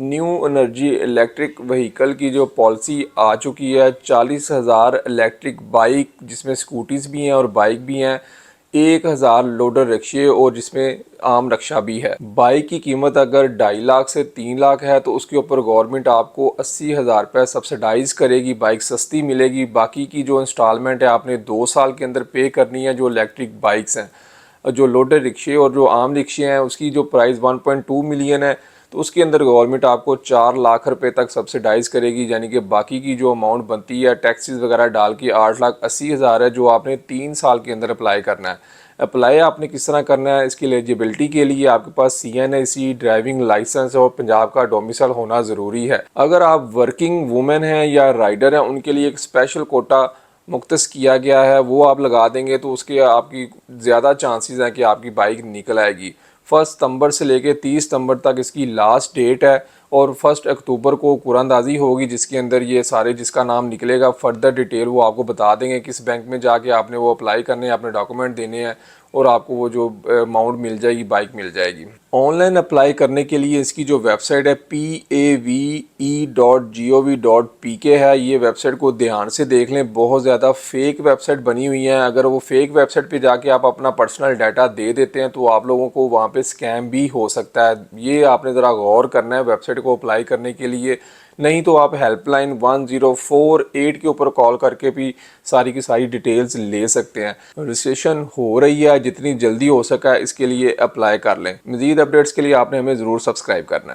New energy electric vehicle की जो policy आ चुकी है, 40,000 इलेक्ट्रिक बाइक जिसमें स्कूटीज़ भी हैं और बाइक भी हैं, 1,000 लोडर रिक्शे और जिसमें आम रक्षा भी है। बाइक की कीमत अगर 2.5 लाख से 3 लाख है तो उसके ऊपर गवर्नमेंट आपको 80,000 रुपये सब्सिडाइज करेगी, बाइक सस्ती मिलेगी। बाकी की जो इंस्टॉलमेंट है आपने 2 साल के अंदर पे करनी है। जो इलेक्ट्रिक बाइक्स हैं, जो लोडर रिक्शे और जो आम रिक्शे हैं, उसकी जो प्राइस 1.2 मिलियन है, तो उसके अंदर गवर्नमेंट आपको 4 लाख रुपए तक सब्सिडाइज करेगी। यानी कि बाकी की जो अमाउंट बनती है टैक्सेस वगैरह डाल के 8,80,000 है, जो आपने 3 साल के अंदर अप्लाई करना है। अप्लाई आपने किस तरह करना है, इसकी एलिजिबिलिटी के लिए आपके पास CNAC ड्राइविंग लाइसेंस और पंजाब का डोमिसाइल होना ज़रूरी है। अगर आप वर्किंग वुमेन हैं या राइडर हैं, उनके लिए एक स्पेशल कोटा मुख्तस किया गया है, वो आप लगा देंगे तो उसके आपकी ज़्यादा चांसेस हैं कि आपकी बाइक निकल आएगी। 1 सितंबर से लेके 30 सितंबर तक इसकी लास्ट डेट है और 1 अक्टूबर को कुरानंदाजी होगी, जिसके अंदर ये सारे जिसका नाम निकलेगा फर्दर डिटेल वो आपको बता देंगे। किस बैंक में जाके आपने वो अप्लाई करने हैं, अपने डॉक्यूमेंट देने हैं और आपको वो जो अमाउंट मिल जाएगी, बाइक मिल जाएगी। ऑनलाइन अप्लाई करने के लिए इसकी जो वेबसाइट है pave.gov.pk है। ये वेबसाइट को ध्यान से देख लें, बहुत ज़्यादा फेक वेबसाइट बनी हुई है। अगर वो फेक वेबसाइट पे जाके आप अपना पर्सनल डाटा दे देते हैं तो आप लोगों को वहाँ पे स्कैम भी हो सकता है। ये आपने ज़रा गौर करना है वेबसाइट को अप्लाई करने के लिए। नहीं तो आप हेल्पलाइन 1048 के ऊपर कॉल करके भी सारी की सारी डिटेल्स ले सकते हैं। रजिस्ट्रेशन हो रही है, जितनी जल्दी हो सका इसके लिए अप्लाई कर लें। मज़ीद अपडेट्स के लिए आपने हमें ज़रूर सब्सक्राइब करना है।